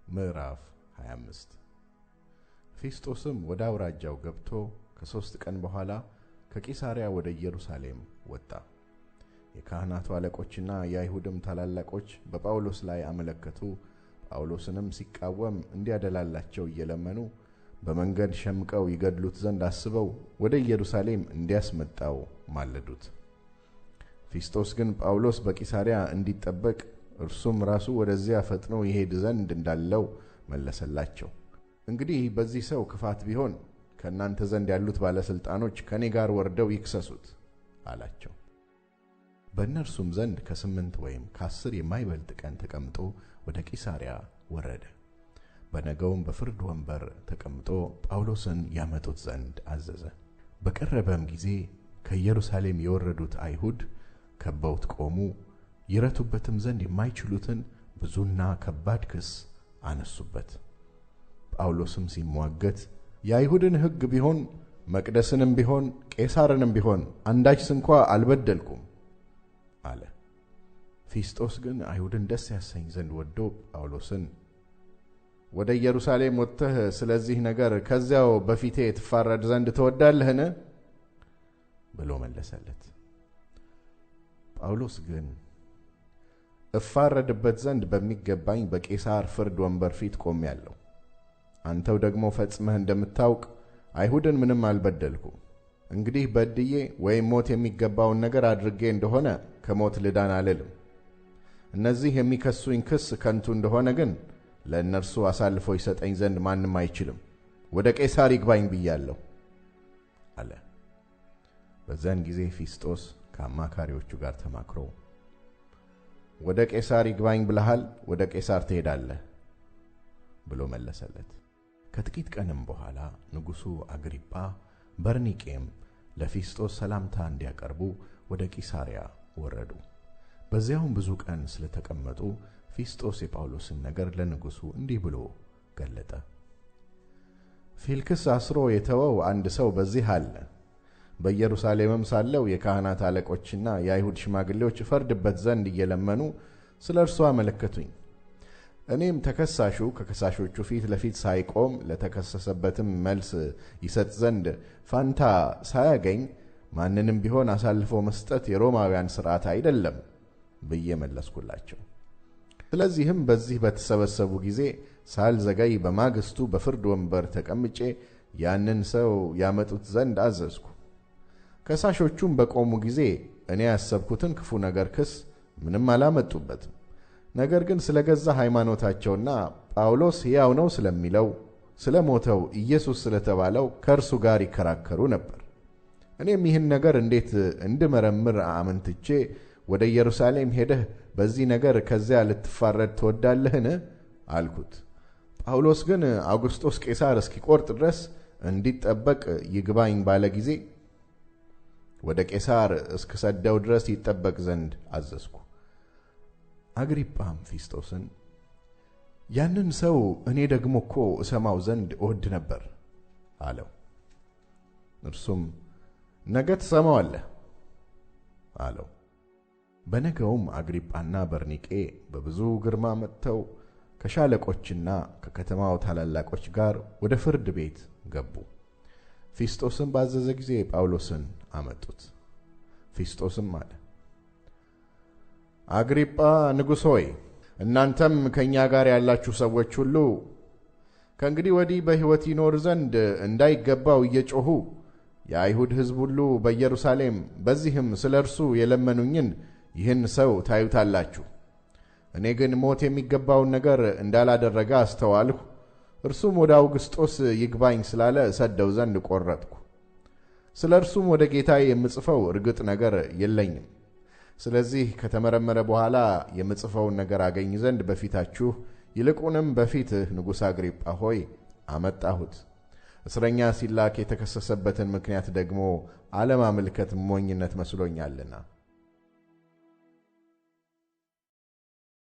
ምዕራፍ 25 ፊስጦስም ወደ አውራጃው ገብቶ ከ3 ቀን በኋላ ከቂሳርያ ወደ ኢየሩሳሌም ወጣ። የካህናቱ አለቆችና የአይሁድም ታላላቆች በጳውሎስ ላይ አመለከቱ። ጳውሎስንም ሲቃወም እንዲያደላላቸው እየለመኑ በመንገድ ሸምቀው ይገድሉት ዘንድ አስበው ወደ ኢየሩሳሌም እንዲያስመጣው ማለዱት። ፊስጦስ ግን ጳውሎስ በቂሳርያ እንዲጠበቅ እርሱም ራሱ ወደዚያ ፈጥኖ ይሄድ ዘንድ እንዳለው መለሰላቸው። እንግዲህ በዚህ ሰው ክፋት ቢሆን ከእናንተ ዘንድ ያሉት ባለስልጣኖች ከኔ ጋር ወርደው ይክሰሱት አላቸው። በእነርሱም ዘንድ ከ8 ወይም ከ10 የማይበልጥ ቀን ተቀምጦ ወደ ቂሳርያ ወረደ። በነገውም በፍርድ ወንበር ተቀምጦ ጳውሎስን ያመጡት ዘንድ አዘዘ። በቀረበም ጊዜ ከኢየሩሳሌም የወረዱት አይሁድ ከበውት ቆሙ። ይረቱበትም ዘንድ የማይችሉትን ብዙና ከባድ ክስ አነሱበት። ጳውሎስም ሲሟገት የአይሁድን ሕግ ቢሆን መቅደስንም ቢሆን ቄሳርንም ቢሆን አንዳች ስንኳ አልበደልኩም አለ። ፊስጦስ ግን አይሁድን ደስ ያሰኝ ዘንድ ወዶ ጳውሎስን ወደ ኢየሩሳሌም ወጥተህ ስለዚህ ነገር ከዚያው በፊቴ ትፋረድ ዘንድ ትወዳለህን ብሎ መለሰለት። ጳውሎስ ግን እፋረድበት ዘንድ በሚገባኝ በቄሳር ፍርድ ወንበር ፊት ቆሜአለሁ። አንተው ደግሞ ፈጽመህ እንደምታውቅ አይሁድን ምንም አልበደልኩም። እንግዲህ በድዬ ወይም ሞት የሚገባውን ነገር አድርጌ እንደሆነ ከሞት ልዳን አልልም። እነዚህ የሚከሱኝ ክስ ከንቱ እንደሆነ ግን ለእነርሱ አሳልፎ ይሰጠኝ ዘንድ ማንም አይችልም። ወደ ቄሳር ይግባኝ ብያለሁ አለ። በዚያን ጊዜ ፊስጦስ ከአማካሪዎቹ ጋር ተማክሮ ወደ ቄሳር ይግባኝ ብለሃል፣ ወደ ቄሳር ትሄዳለህ ብሎ መለሰለት። ከጥቂት ቀንም በኋላ ንጉሡ አግሪጳ በርኒቄም ለፊስጦስ ሰላምታ እንዲያቀርቡ ወደ ቂሳርያ ወረዱ። በዚያውም ብዙ ቀን ስለተቀመጡ ፊስጦስ የጳውሎስን ነገር ለንጉሡ እንዲህ ብሎ ገለጠ። ፊልክስ አስሮ የተወው አንድ ሰው በዚህ አለ። በኢየሩሳሌምም ሳለው የካህናት አለቆችና የአይሁድ ሽማግሌዎች ፈርድበት ዘንድ እየለመኑ ስለ እርሱ አመለከቱኝ። እኔም ተከሳሹ ከከሳሾቹ ፊት ለፊት ሳይቆም ለተከሰሰበትም መልስ ይሰጥ ዘንድ ፋንታ ሳያገኝ ማንንም ቢሆን አሳልፎ መስጠት የሮማውያን ሥርዓት አይደለም ብዬ መለስኩላቸው። ስለዚህም በዚህ በተሰበሰቡ ጊዜ ሳልዘገይ በማግስቱ በፍርድ ወንበር ተቀምጬ ያንን ሰው ያመጡት ዘንድ አዘዝኩ። ከሳሾቹም በቆሙ ጊዜ እኔ ያሰብኩትን ክፉ ነገር ክስ ምንም አላመጡበትም። ነገር ግን ስለ ገዛ ሃይማኖታቸውና ጳውሎስ ሕያው ነው ስለሚለው ስለ ሞተው ኢየሱስ ስለተባለው ከእርሱ ጋር ይከራከሩ ነበር። እኔም ይህን ነገር እንዴት እንድመረምር አመንትቼ ወደ ኢየሩሳሌም ሄደህ በዚህ ነገር ከዚያ ልትፋረድ ትወዳለህን አልኩት። ጳውሎስ ግን አውግስጦስ ቄሳር እስኪቆርጥ ድረስ እንዲጠበቅ ይግባኝ ባለ ጊዜ ወደ ቄሳር እስክሰደው ድረስ ይጠበቅ ዘንድ አዘዝኩ። አግሪጳም ፊስጦስን ያንን ሰው እኔ ደግሞ እኮ እሰማው ዘንድ እወድ ነበር አለው። እርሱም ነገ ትሰማዋለህ አለው። በነገውም አግሪጳና በርኒቄ በብዙ ግርማ መጥተው ከሻለቆችና ከከተማው ታላላቆች ጋር ወደ ፍርድ ቤት ገቡ። ፊስጦስም ባዘዘ ጊዜ ጳውሎስን አመጡት። ፊስጦስም አለ፣ አግሪጳ ንጉሥ ሆይ፣ እናንተም ከእኛ ጋር ያላችሁ ሰዎች ሁሉ ከእንግዲህ ወዲህ በሕይወት ይኖር ዘንድ እንዳይገባው እየጮኹ የአይሁድ ሕዝብ ሁሉ በኢየሩሳሌም በዚህም ስለ እርሱ የለመኑኝን ይህን ሰው ታዩታላችሁ። እኔ ግን ሞት የሚገባውን ነገር እንዳላደረገ አስተዋልሁ። እርሱም ወደ አውግስጦስ ይግባኝ ስላለ እሰደው ዘንድ ቆረጥኩ። ስለ እርሱም ወደ ጌታዬ የምጽፈው እርግጥ ነገር የለኝም። ስለዚህ ከተመረመረ በኋላ የምጽፈውን ነገር አገኝ ዘንድ በፊታችሁ ይልቁንም በፊትህ ንጉሥ አግሪጳ ሆይ አመጣሁት። እስረኛ ሲላክ የተከሰሰበትን ምክንያት ደግሞ አለማመልከት ሞኝነት መስሎኛልና